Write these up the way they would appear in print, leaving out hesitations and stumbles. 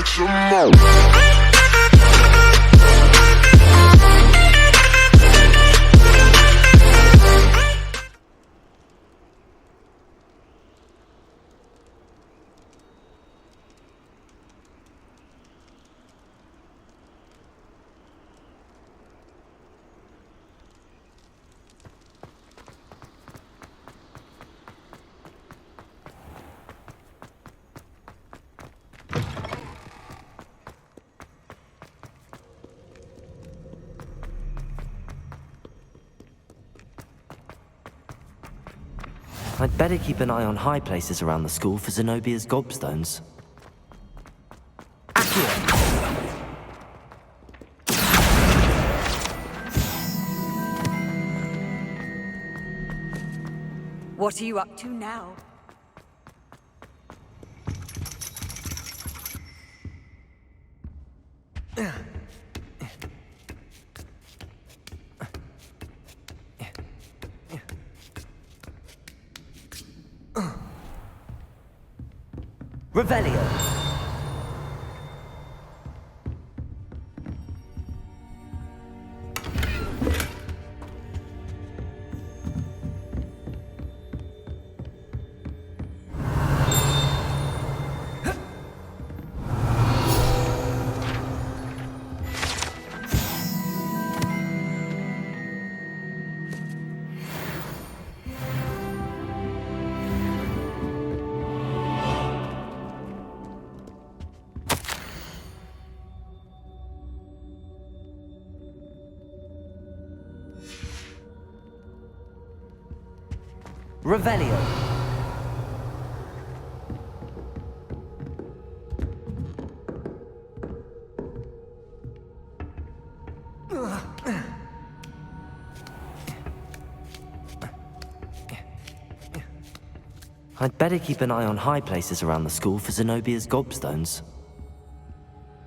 make some more. I'd better keep an eye on high places around the school for Zenobia's gobstones. What are you up to now? Revelio! Revelio. I'd better keep an eye on high places around the school for Zenobia's gobstones.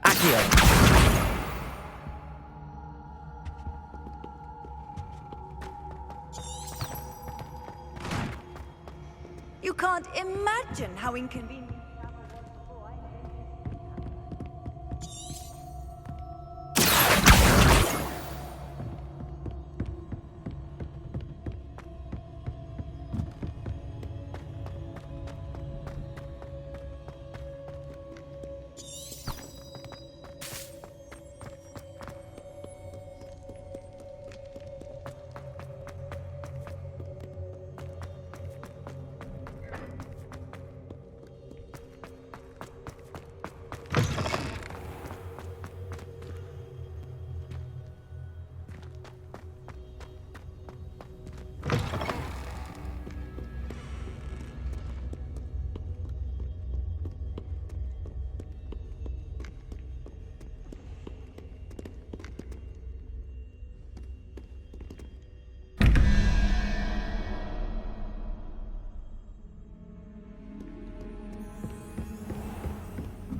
Accio! You can't imagine how inconvenient.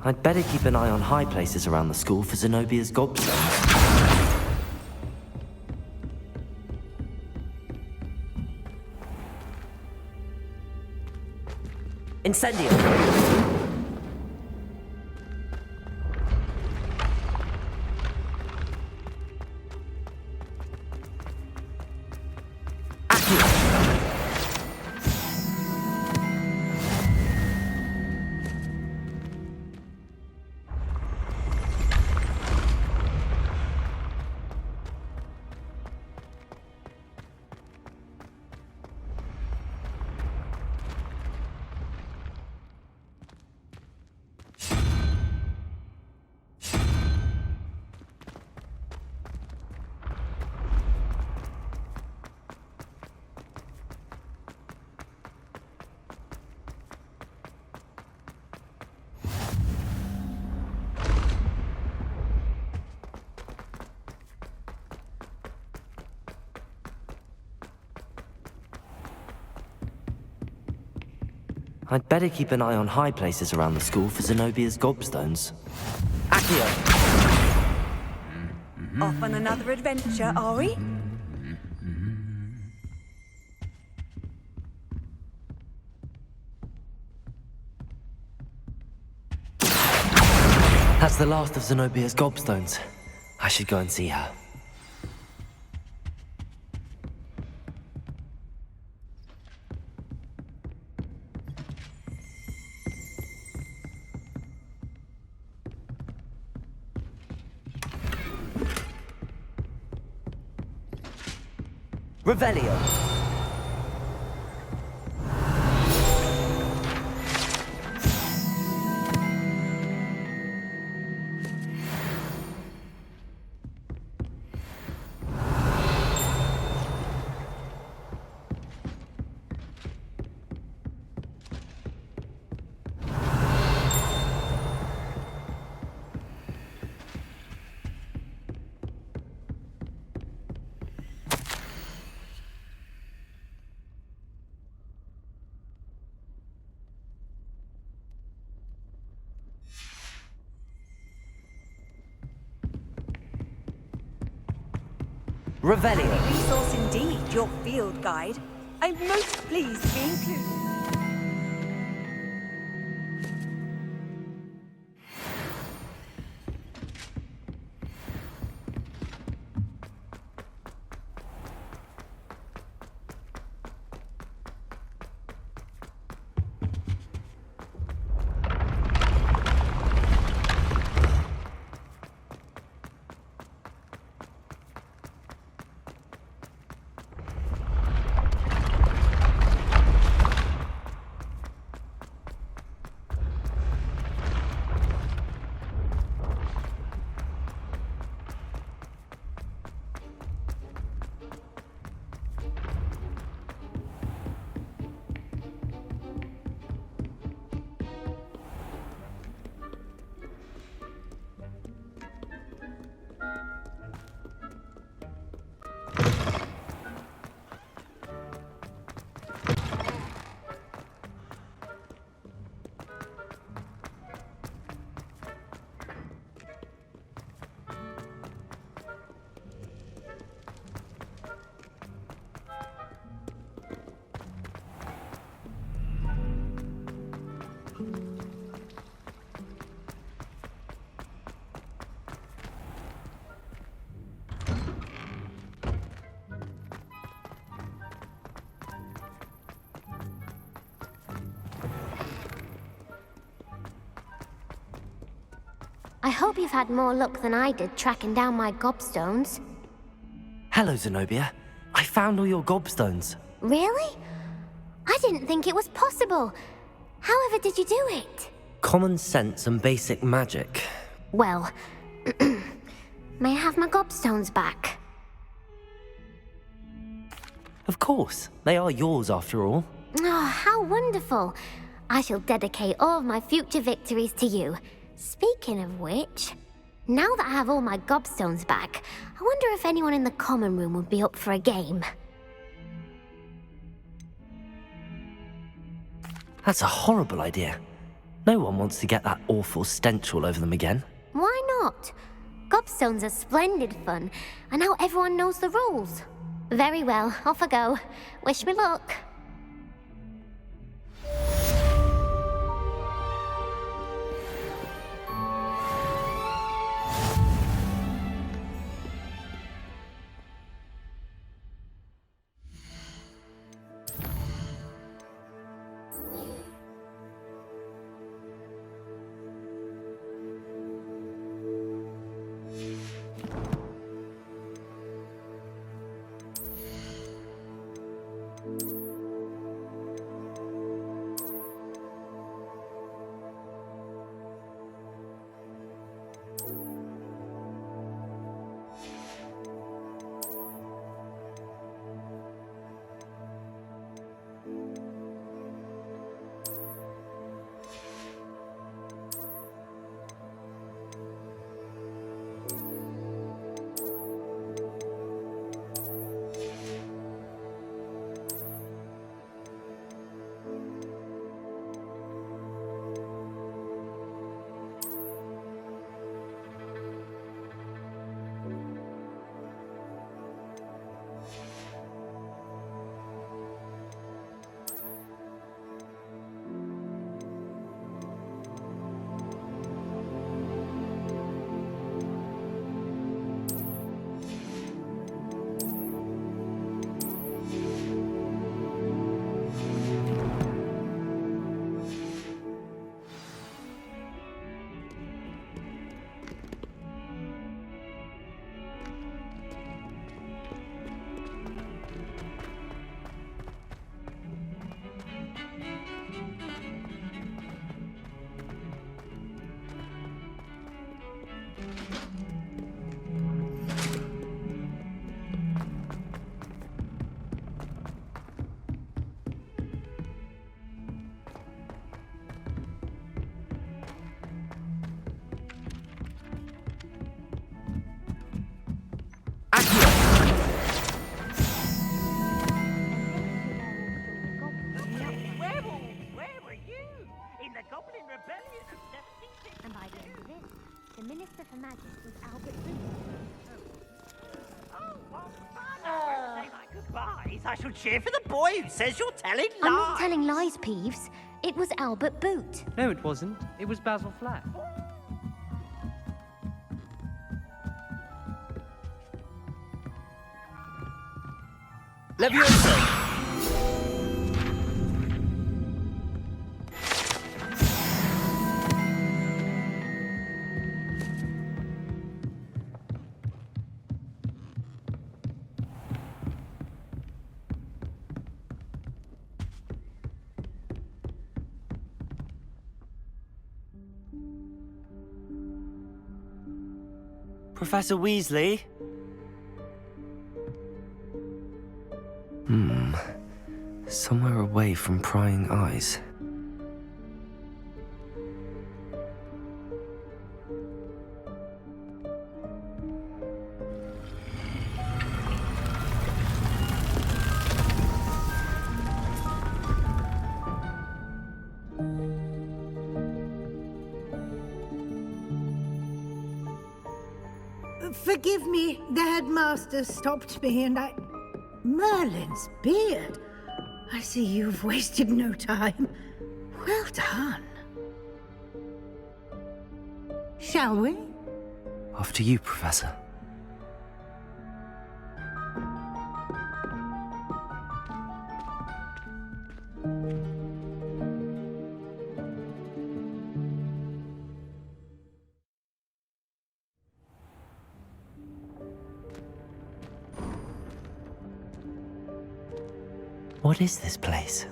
I'd better keep an eye on high places around the school for Zenobia's gobstones. Incendio! I'd better keep an eye on high places around the school for Zenobia's gobstones. Accio! Off on another adventure, are we? That's the last of Zenobia's gobstones. I should go and see her. Revelio. Revelio. Resource indeed, your field guide. I'm most pleased to be included. I hope you've had more luck than I did tracking down my gobstones. Hello, Zenobia. I found all your gobstones. Really? I didn't think it was possible. However did you do it? Common sense and basic magic. Well, may I have my gobstones back? Of course. They are yours after all. Oh, how wonderful. I shall dedicate all of my future victories to you. Speaking of which, now that I have all my gobstones back, I wonder if anyone in the common room would be up for a game. That's a horrible idea. No one wants to get that awful stench all over them again. Why not? Gobstones are splendid fun, and now everyone knows the rules. Very well, off I go. Wish me luck. Minister for Magic was Albert Booth. Oh, well, say my goodbyes. I shall cheer for the boy who says you're telling lies. I'm not telling lies, Peeves. It was Albert Boot. No, it wasn't. It was Basil Flack. Leviosa! Professor Weasley? Somewhere away from prying eyes. Forgive me, the headmaster stopped me and Merlin's beard. I see you've wasted no time. Well done. Shall we? After you, Professor. What is this place?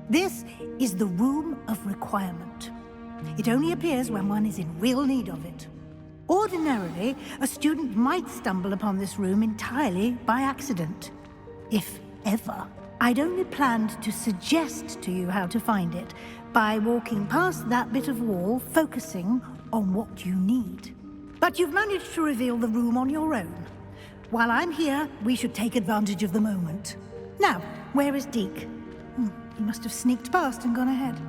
This is the Room of Requirement. It only appears when one is in real need of it. Ordinarily, a student might stumble upon this room entirely by accident. If ever. I'd only planned to suggest to you how to find it by walking past that bit of wall, focusing on what you need. But you've managed to reveal the room on your own. While I'm here, we should take advantage of the moment. Now, where is Deke? He must have sneaked past and gone ahead.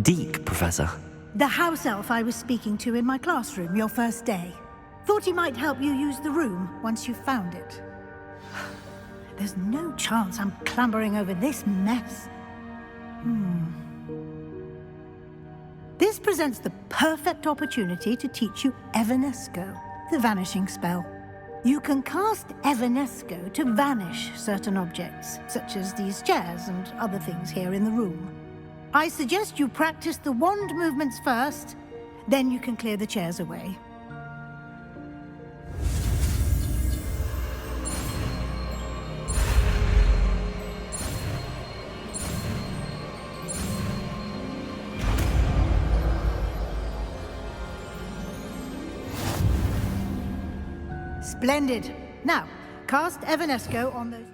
Deke, Professor. The house elf I was speaking to in my classroom your first day. Thought he might help you use the room once you've found it. There's no chance I'm clambering over this mess. This presents the perfect opportunity to teach you Evanesco, the vanishing spell. You can cast Evanesco to vanish certain objects, such as these chairs and other things here in the room. I suggest you practice the wand movements first, then you can clear the chairs away. Splendid. Now, cast Evanesco on those...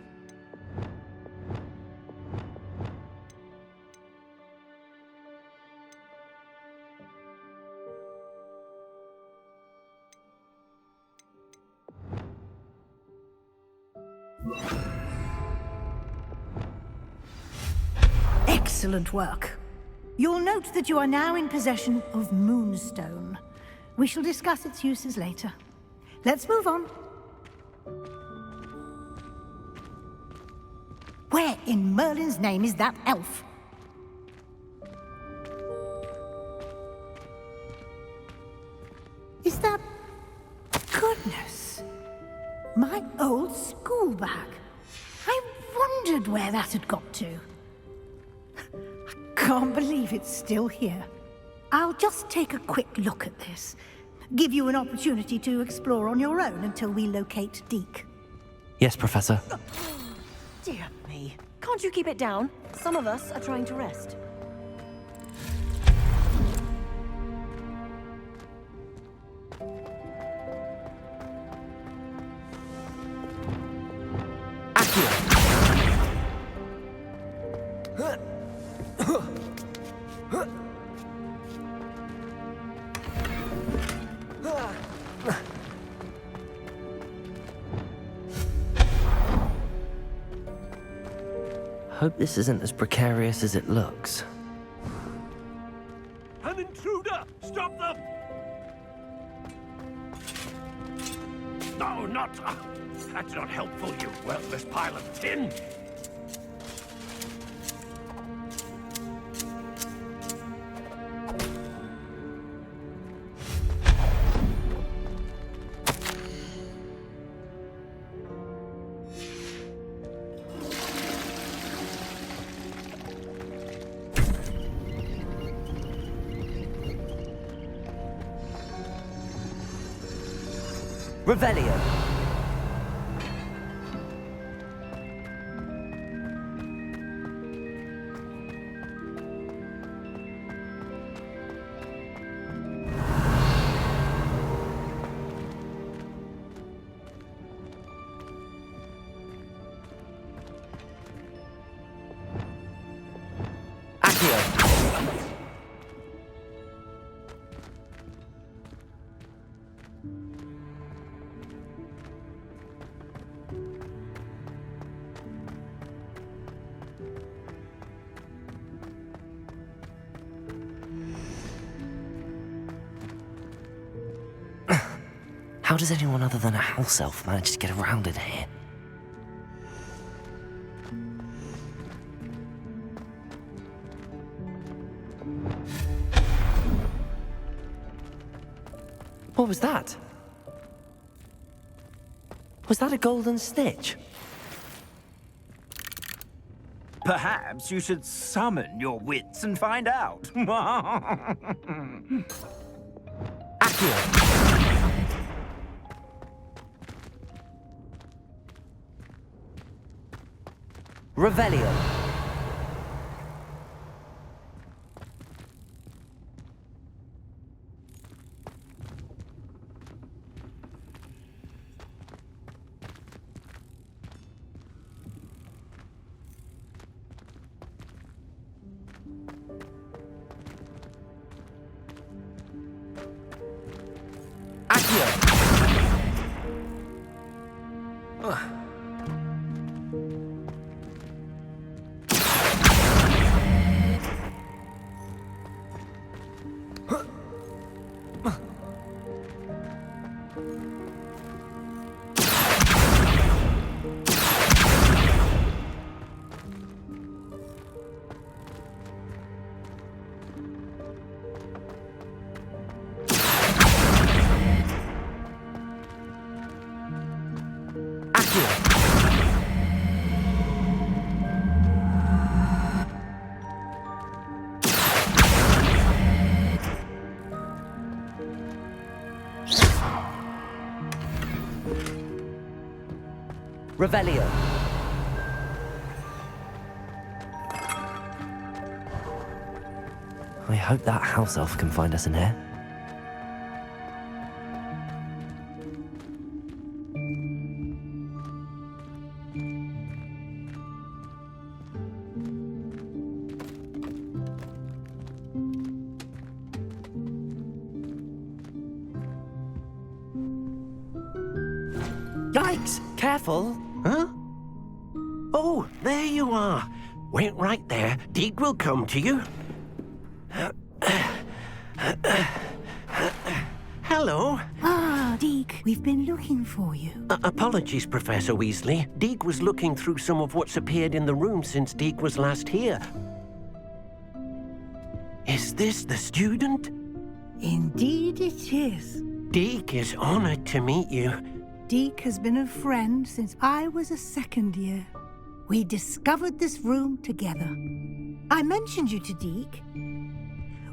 Excellent work. You'll note that you are now in possession of Moonstone. We shall discuss its uses later. Let's move on. Where in Merlin's name is that elf? Is that... Goodness! My old school bag. I wondered where that had got to. I can't believe it's still here. I'll just take a quick look at this. Give you an opportunity to explore on your own until we locate Deke. Yes, Professor. Dear me. Can't you keep it down? Some of us are trying to rest. Hope this isn't as precarious as it looks. An intruder! Stop them! No, not... that's not helpful, you worthless pile of tin. Revelio. Accio. How does anyone other than a house elf manage to get around in here? What was that? Was that a golden snitch? Perhaps you should summon your wits and find out. Accio. Revelio. Accio. Revelio. I hope that house elf can find us in here. Yikes! Careful! Huh? Oh, there you are. Wait right there. Deek will come to you. Hello. Ah, Deke, we've been looking for you. Apologies, Professor Weasley. Deek was looking through some of what's appeared in the room since Deek was last here. Is this the student? Indeed it is. Deek is honored to meet you. Deke has been a friend since I was a second year. We discovered this room together. I mentioned you to Deke.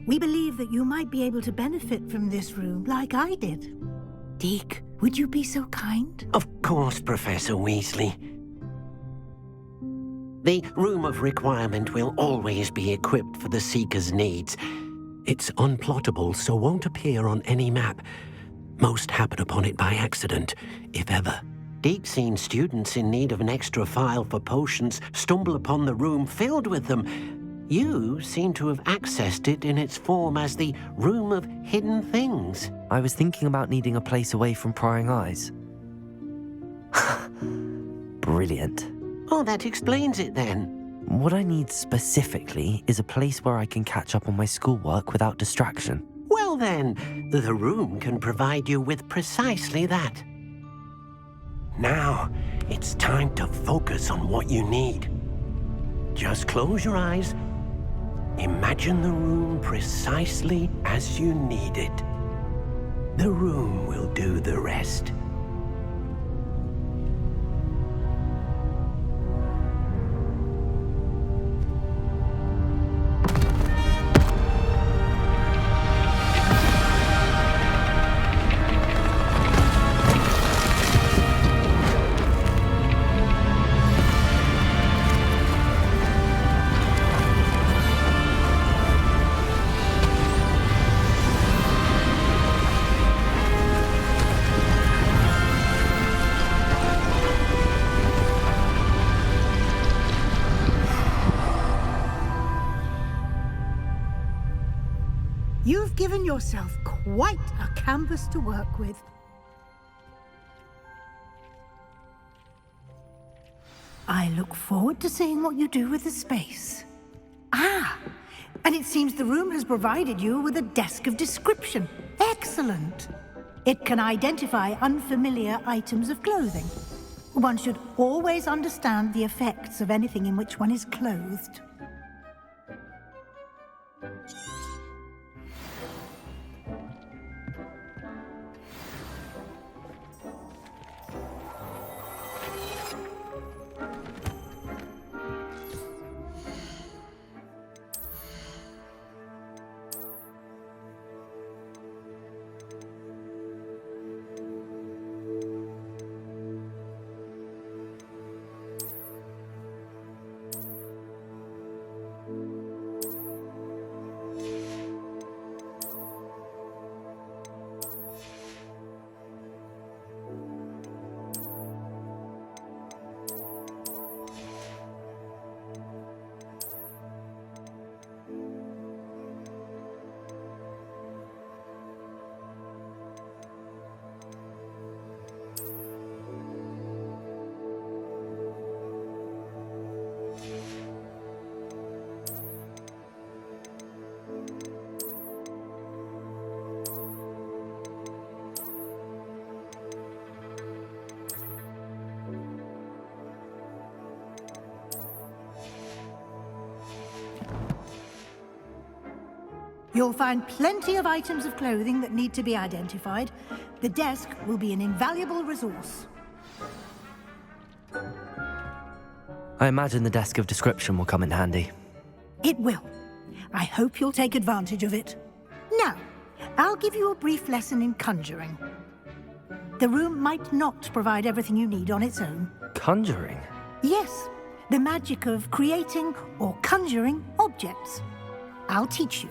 We believe that you might be able to benefit from this room like I did. Deke, would you be so kind? Of course, Professor Weasley. The Room of Requirement will always be equipped for the Seeker's needs. It's unplottable, so won't appear on any map. Most happen upon it by accident, if ever. Deke's seen students in need of an extra file for potions stumble upon the room filled with them. You seem to have accessed it in its form as the Room of Hidden Things. I was thinking about needing a place away from prying eyes. Brilliant. Oh, that explains it then. What I need specifically is a place where I can catch up on my schoolwork without distraction. Well then, the room can provide you with precisely that. Now, it's time to focus on what you need. Just close your eyes. Imagine the room precisely as you need it. The room will do the rest. You've given yourself quite a canvas to work with. I look forward to seeing what you do with the space. Ah, and it seems the room has provided you with a desk of description. Excellent. It can identify unfamiliar items of clothing. One should always understand the effects of anything in which one is clothed. You'll find plenty of items of clothing that need to be identified. The desk will be an invaluable resource. I imagine the desk of description will come in handy. It will. I hope you'll take advantage of it. Now, I'll give you a brief lesson in conjuring. The room might not provide everything you need on its own. Conjuring? Yes, the magic of creating or conjuring objects. I'll teach you.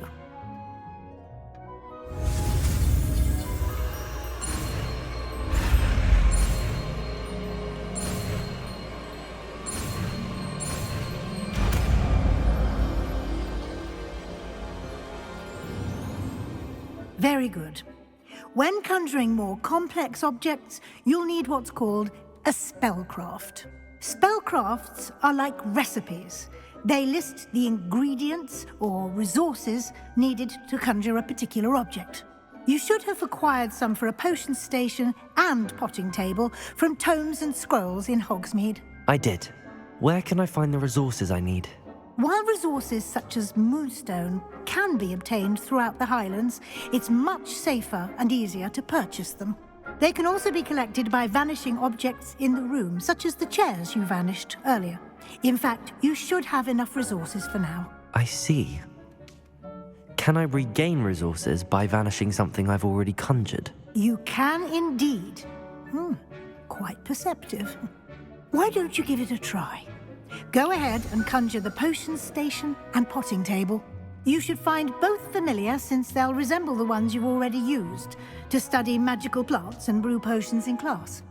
Very good. When conjuring more complex objects, you'll need what's called a spellcraft. Spellcrafts are like recipes. They list the ingredients or resources needed to conjure a particular object. You should have acquired some for a potion station and potting table from tomes and scrolls in Hogsmeade. I did. Where can I find the resources I need? While resources such as moonstone can be obtained throughout the Highlands, it's much safer and easier to purchase them. They can also be collected by vanishing objects in the room, such as the chairs you vanished earlier. In fact, you should have enough resources for now. I see. Can I regain resources by vanishing something I've already conjured? You can indeed. Quite perceptive. Why don't you give it a try? Go ahead and conjure the potion station and potting table. You should find both familiar, since they'll resemble the ones you've already used to study magical plants and brew potions in class.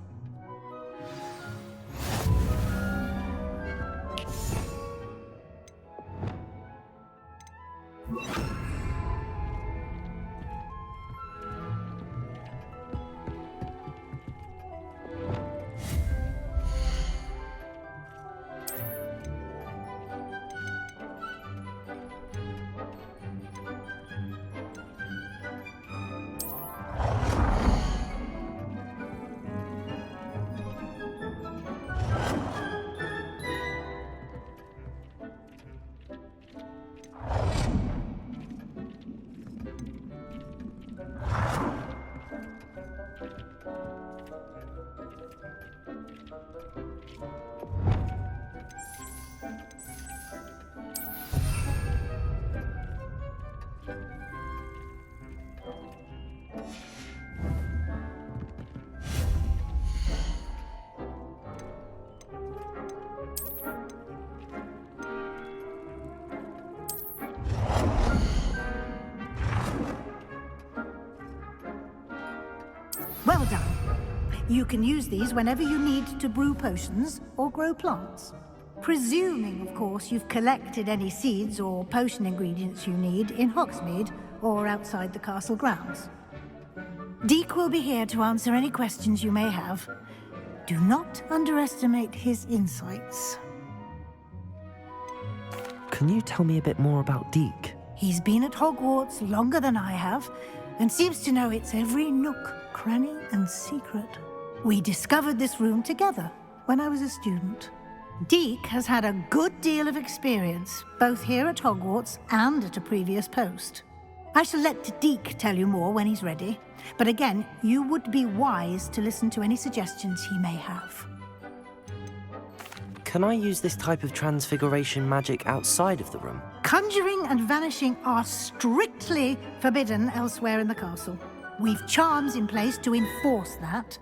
Well done. You can use these whenever you need to brew potions or grow plants. Presuming, of course, you've collected any seeds or potion ingredients you need in Hogsmeade or outside the castle grounds. Deek will be here to answer any questions you may have. Do not underestimate his insights. Can you tell me a bit more about Deek? He's been at Hogwarts longer than I have, and seems to know its every nook, cranny, and secret. We discovered this room together when I was a student. Deek has had a good deal of experience, both here at Hogwarts and at a previous post. I shall let Deek tell you more when he's ready, but again, you would be wise to listen to any suggestions he may have. Can I use this type of transfiguration magic outside of the room? Conjuring and vanishing are strictly forbidden elsewhere in the castle. We've charms in place to enforce that.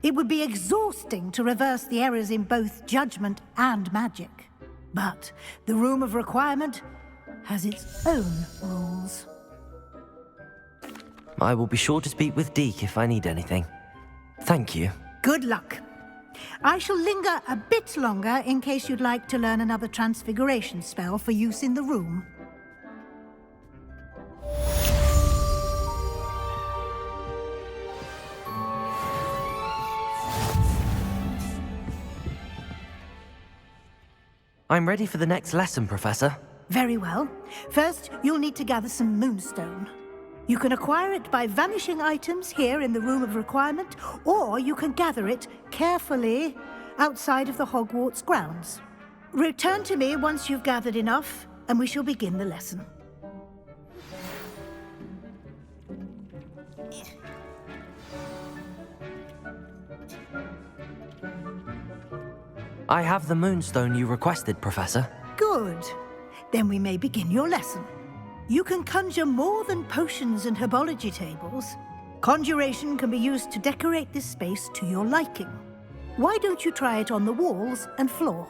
It would be exhausting to reverse the errors in both judgment and magic. But the Room of Requirement has its own rules. I will be sure to speak with Deek if I need anything. Thank you. Good luck. I shall linger a bit longer in case you'd like to learn another transfiguration spell for use in the room. I'm ready for the next lesson, Professor. Very well. First, you'll need to gather some moonstone. You can acquire it by vanishing items here in the Room of Requirement, or you can gather it carefully outside of the Hogwarts grounds. Return to me once you've gathered enough, and we shall begin the lesson. I have the moonstone you requested, Professor. Good. Then we may begin your lesson. You can conjure more than potions and herbology tables. Conjuration can be used to decorate this space to your liking. Why don't you try it on the walls and floor?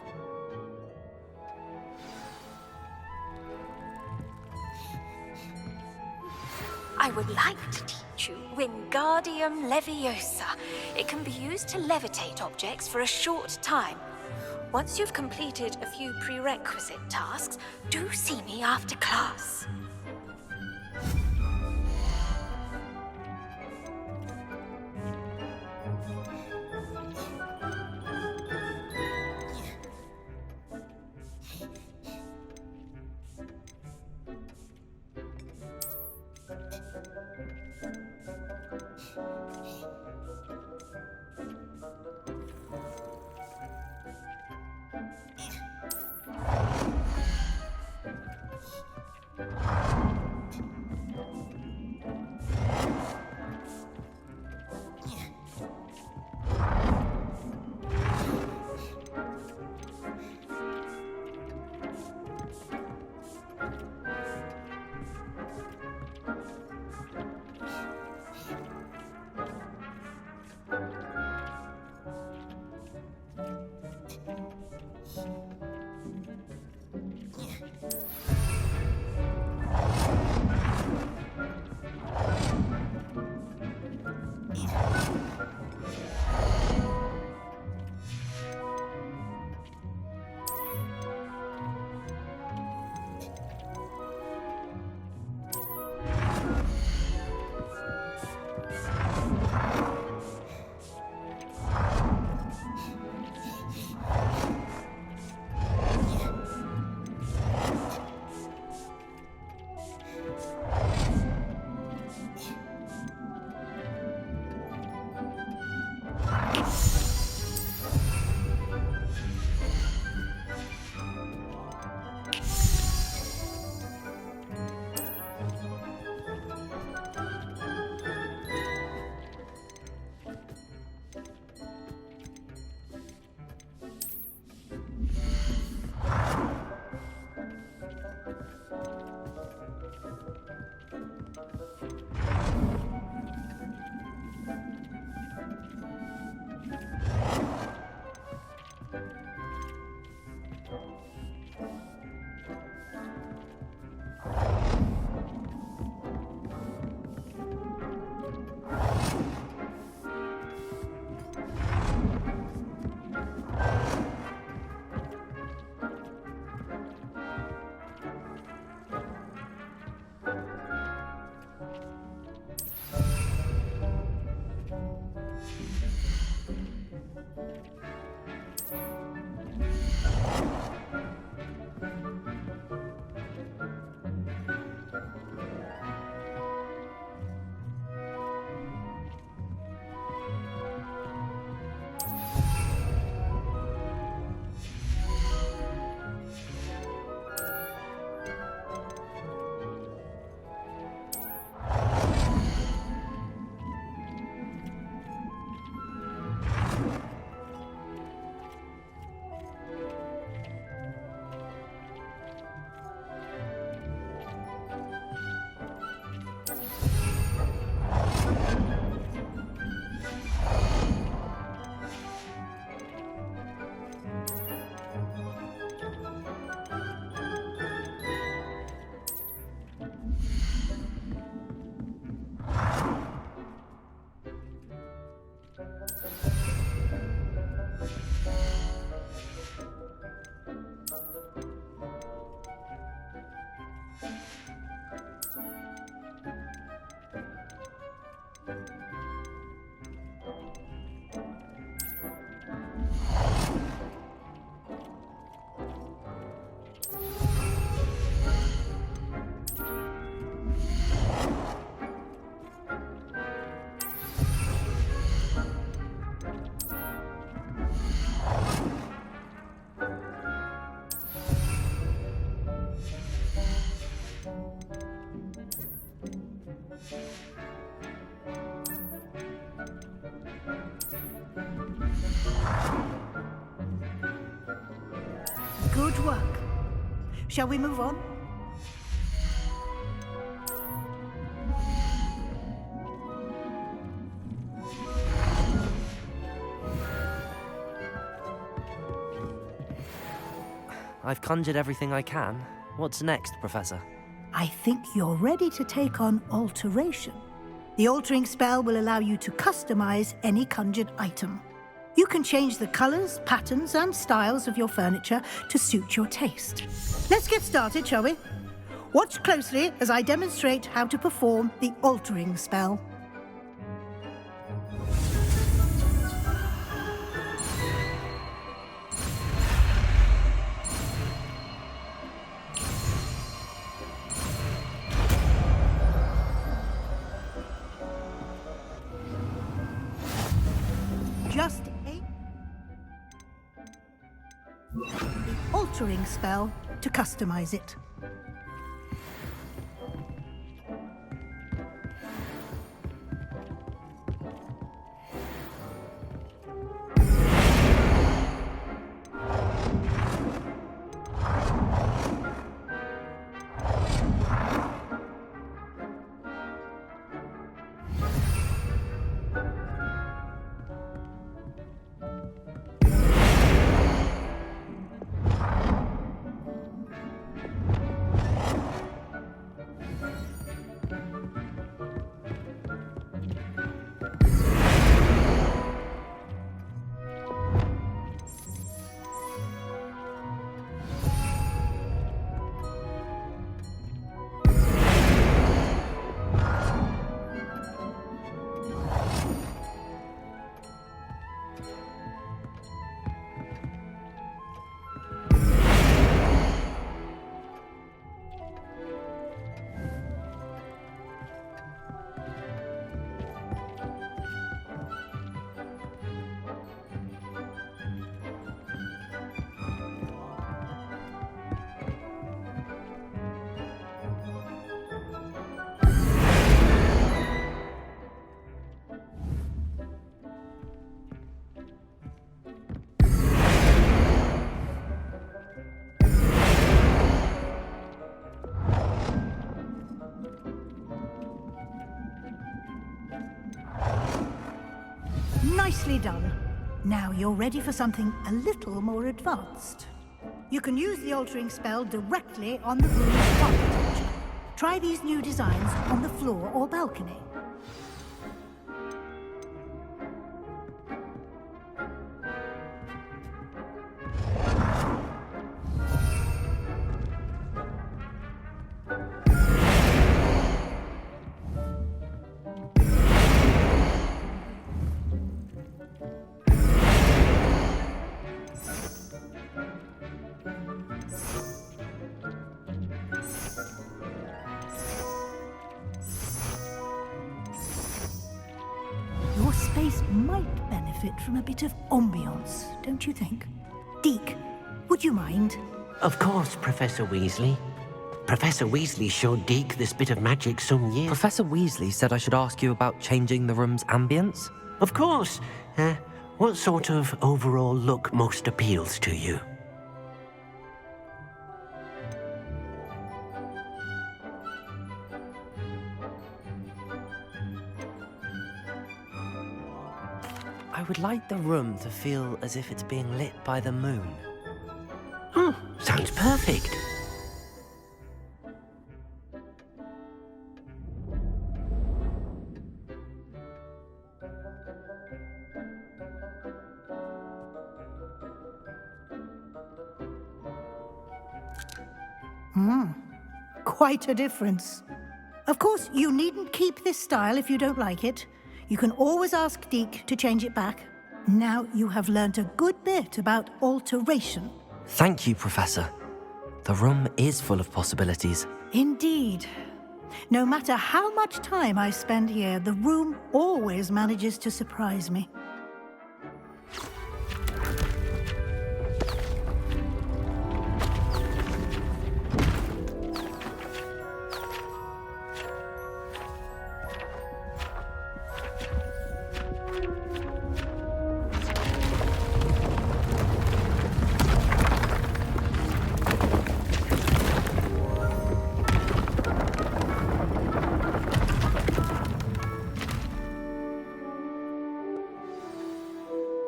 I would like to teach you Wingardium Leviosa. It can be used to levitate objects for a short time. Once you've completed a few prerequisite tasks, do see me after class. Good work. Shall we move on? I've conjured everything I can. What's next, Professor? I think you're ready to take on alteration. The altering spell will allow you to customize any conjured item. You can change the colors, patterns, and styles of your furniture to suit your taste. Let's get started, shall we? Watch closely as I demonstrate how to perform the altering spell. Just the altering spell to customize it. Nicely done. Now you're ready for something a little more advanced. You can use the altering spell directly on the room's architecture. Try these new designs on the floor or balcony. Your space might benefit from a bit of ambiance, don't you think? Deke, would you mind? Of course, Professor Weasley. Professor Weasley showed Deke this bit of magic some years... Professor Weasley said I should ask you about changing the room's ambience? Of course. What sort of overall look most appeals to you? I would like the room to feel as if it's being lit by the moon. Oh, sounds perfect. Quite a difference. Of course, you needn't keep this style if you don't like it. You can always ask Deke to change it back. Now you have learnt a good bit about alteration. Thank you, Professor. The room is full of possibilities. Indeed. No matter how much time I spend here, the room always manages to surprise me.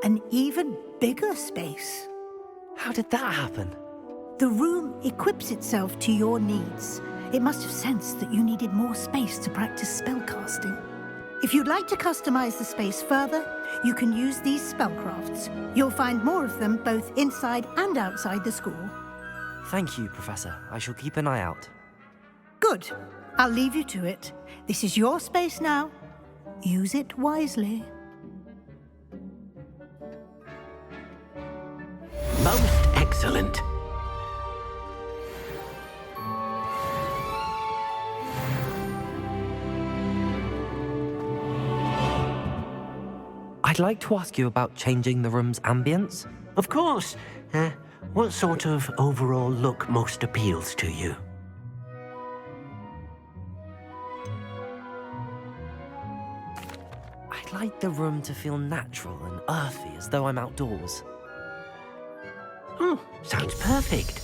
an even bigger space. How did that happen? The room equips itself to your needs. It must have sensed that you needed more space to practice spellcasting. If you'd like to customize the space further, you can use these spellcrafts. You'll find more of them both inside and outside the school. Thank you, Professor. I shall keep an eye out. Good. I'll leave you to it. This is your space now. Use it wisely. Most excellent. I'd like to ask you about changing the room's ambience. Of course. What sort of overall look most appeals to you? I'd like the room to feel natural and earthy, as though I'm outdoors. Oh, sounds perfect.